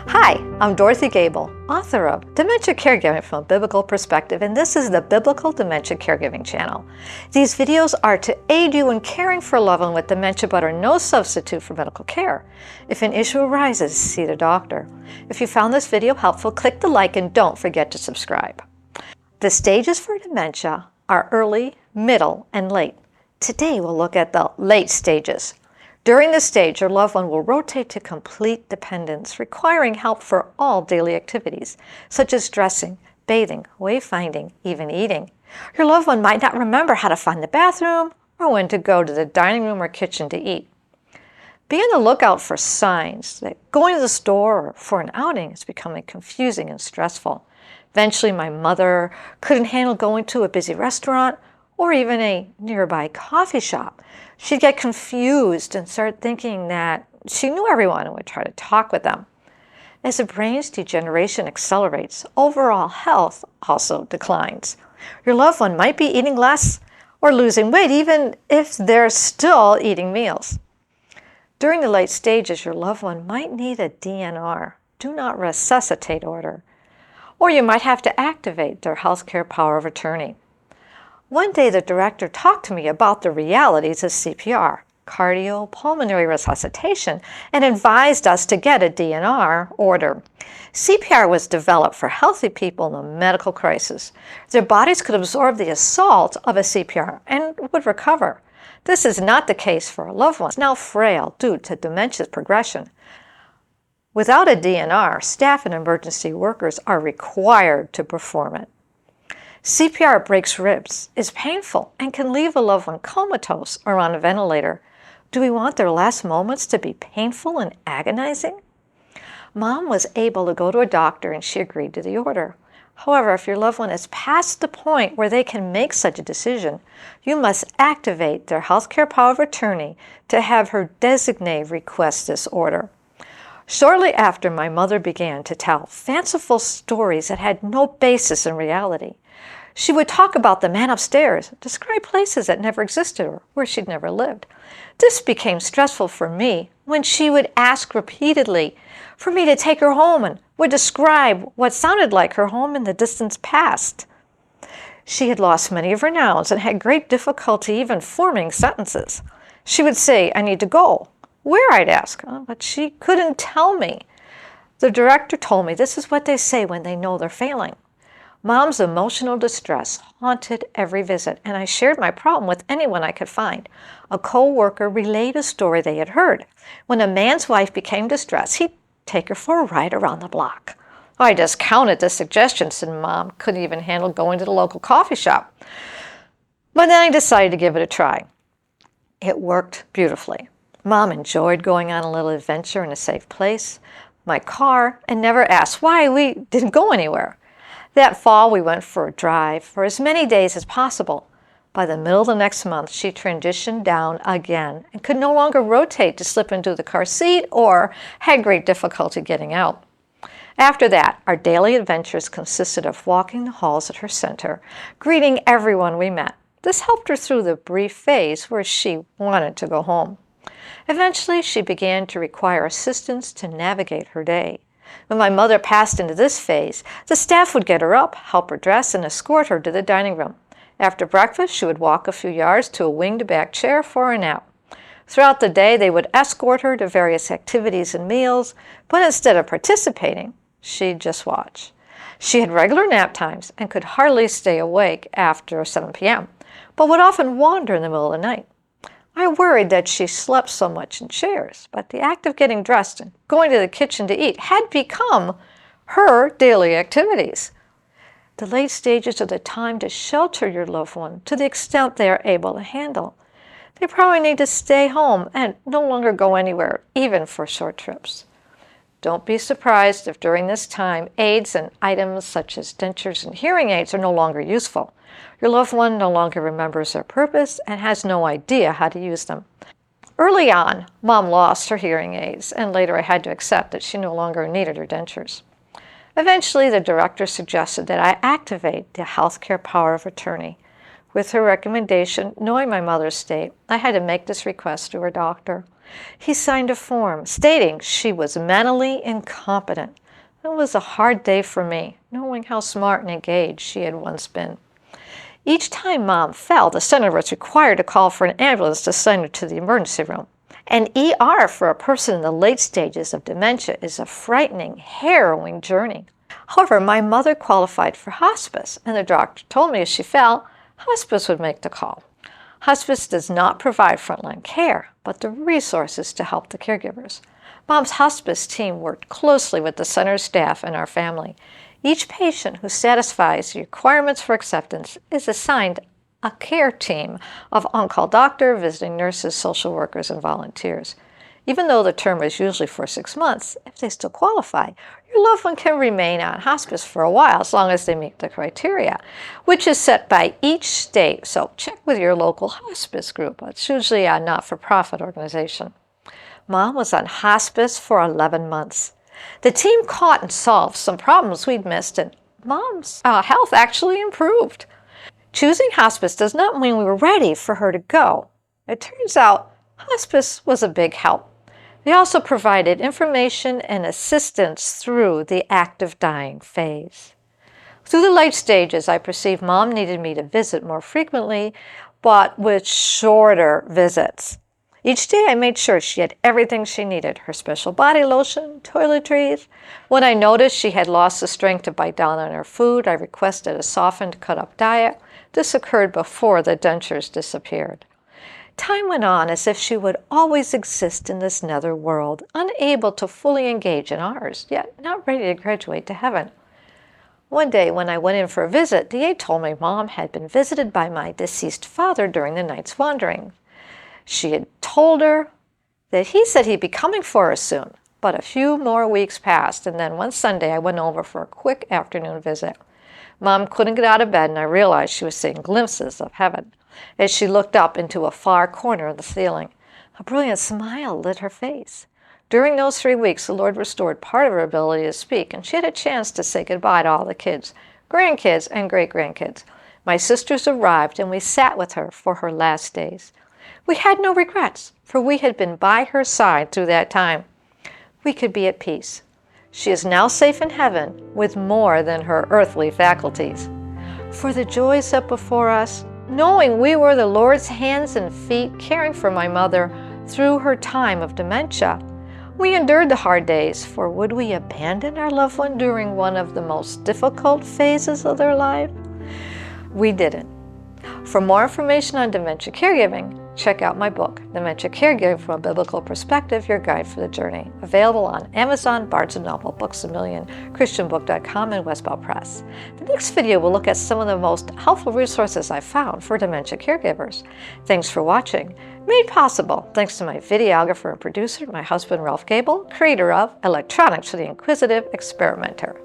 Hi, I'm Dorothy Gable, author of Dementia Caregiving from a Biblical Perspective, and this is the Biblical Dementia Caregiving channel. These videos are to aid you in caring for a loved one with dementia but are no substitute for medical care. If an issue arises, see the doctor. If you found this video helpful, click the like and don't forget to subscribe. The stages for dementia are early, middle, and late. Today we'll look at the late stages. During this stage, your loved one will rotate to complete dependence, requiring help for all daily activities, such as dressing, bathing, wayfinding, even eating. Your loved one might not remember how to find the bathroom or when to go to the dining room or kitchen to eat. Be on the lookout for signs that going to the store or for an outing is becoming confusing and stressful. Eventually, my mother couldn't handle going to a busy restaurant or even a nearby coffee shop. She'd get confused and start thinking that she knew everyone and would try to talk with them. As the brain's degeneration accelerates, overall health also declines. Your loved one might be eating less or losing weight, even if they're still eating meals. During the late stages, your loved one might need a DNR, do not resuscitate order, or you might have to activate their healthcare power of attorney. One day, the director talked to me about the realities of CPR, cardiopulmonary resuscitation, and advised us to get a DNR order. CPR was developed for healthy people in a medical crisis. Their bodies could absorb the assault of a CPR and would recover. This is not the case for a loved one, now frail due to dementia's progression. Without a DNR, staff and emergency workers are required to perform it. CPR breaks ribs, is painful, and can leave a loved one comatose or on a ventilator. Do we want their last moments to be painful and agonizing? Mom was able to go to a doctor and she agreed to the order. However, if your loved one is past the point where they can make such a decision, you must activate their healthcare power of attorney to have her designee request this order. Shortly after, my mother began to tell fanciful stories that had no basis in reality. She would talk about the man upstairs, describe places that never existed or where she'd never lived. This became stressful for me when she would ask repeatedly for me to take her home and would describe what sounded like her home in the distant past. She had lost many of her nouns and had great difficulty even forming sentences. She would say, "I need to go." Where, I'd ask, but she couldn't tell me. The director told me this is what they say when they know they're failing. Mom's emotional distress haunted every visit, and I shared my problem with anyone I could find. A co-worker relayed a story they had heard. When a man's wife became distressed, he'd take her for a ride around the block. I discounted the suggestion, since Mom couldn't even handle going to the local coffee shop. But then I decided to give it a try. It worked beautifully. Mom enjoyed going on a little adventure in a safe place, my car, and never asked why we didn't go anywhere. That fall, we went for a drive for as many days as possible. By the middle of the next month, she transitioned down again and could no longer rotate to slip into the car seat or had great difficulty getting out. After that, our daily adventures consisted of walking the halls at her center, greeting everyone we met. This helped her through the brief phase where she wanted to go home. Eventually, she began to require assistance to navigate her day. When my mother passed into this phase, the staff would get her up, help her dress, and escort her to the dining room. After breakfast, she would walk a few yards to a winged back chair for a nap. Throughout the day, they would escort her to various activities and meals, but instead of participating, she'd just watch. She had regular nap times and could hardly stay awake after 7 p.m., but would often wander in the middle of the night. I worried that she slept so much in chairs, but the act of getting dressed and going to the kitchen to eat had become her daily activities. The late stages are the time to shelter your loved one to the extent they are able to handle. They probably need to stay home and no longer go anywhere, even for short trips. Don't be surprised if during this time aids and items such as dentures and hearing aids are no longer useful. Your loved one no longer remembers their purpose and has no idea how to use them. Early on, Mom lost her hearing aids, and later I had to accept that she no longer needed her dentures. Eventually, the director suggested that I activate the healthcare power of attorney. With her recommendation, knowing my mother's state, I had to make this request to her doctor. He signed a form stating she was mentally incompetent. It was a hard day for me, knowing how smart and engaged she had once been. Each time Mom fell, the center was required to call for an ambulance to send her to the emergency room. An ER for a person in the late stages of dementia is a frightening, harrowing journey. However, my mother qualified for hospice, and the doctor told me if she fell, hospice would make the call. Hospice does not provide frontline care, but the resources to help the caregivers. Mom's hospice team worked closely with the center's staff and our family. Each patient who satisfies the requirements for acceptance is assigned a care team of on-call doctor, visiting nurses, social workers, and volunteers. Even though the term is usually for 6 months, if they still qualify, your loved one can remain on hospice for a while as long as they meet the criteria, which is set by each state. So check with your local hospice group. It's usually a not-for-profit organization. Mom was on hospice for 11 months. The team caught and solved some problems we'd missed, and Mom's health actually improved. Choosing hospice does not mean we were ready for her to go. It turns out hospice was a big help. They also provided information and assistance through the active dying phase. Through the late stages, I perceived Mom needed me to visit more frequently, but with shorter visits. Each day I made sure she had everything she needed, her special body lotion, toiletries. When I noticed she had lost the strength to bite down on her food, I requested a softened, cut-up diet. This occurred before the dentures disappeared. Time went on as if she would always exist in this nether world, unable to fully engage in ours, yet not ready to graduate to heaven. One day when I went in for a visit, the aide told me Mom had been visited by my deceased father during the night's wandering. She had told her that he said he'd be coming for her soon, but a few more weeks passed, and then one Sunday I went over for a quick afternoon visit. Mom couldn't get out of bed, and I realized she was seeing glimpses of heaven as she looked up into a far corner of the ceiling. A brilliant smile lit her face. During those 3 weeks, the Lord restored part of her ability to speak, and she had a chance to say goodbye to all the kids, grandkids, and great-grandkids. My sisters arrived, and we sat with her for her last days. We had no regrets, for we had been by her side through that time. We could be at peace. She is now safe in heaven with more than her earthly faculties. For the joys set before us, knowing we were the Lord's hands and feet caring for my mother through her time of dementia, we endured the hard days, for would we abandon our loved one during one of the most difficult phases of their life? We didn't. For more information on dementia caregiving, check out my book, Dementia Caregiving from a Biblical Perspective, Your Guide for the Journey, available on Amazon, Barnes & Noble, Books A Million, ChristianBook.com, and Westbell Press. The next video will look at some of the most helpful resources I've found for dementia caregivers. Thanks for watching. Made possible thanks to my videographer and producer, my husband Ralph Gable, creator of Electronics for the Inquisitive Experimenter.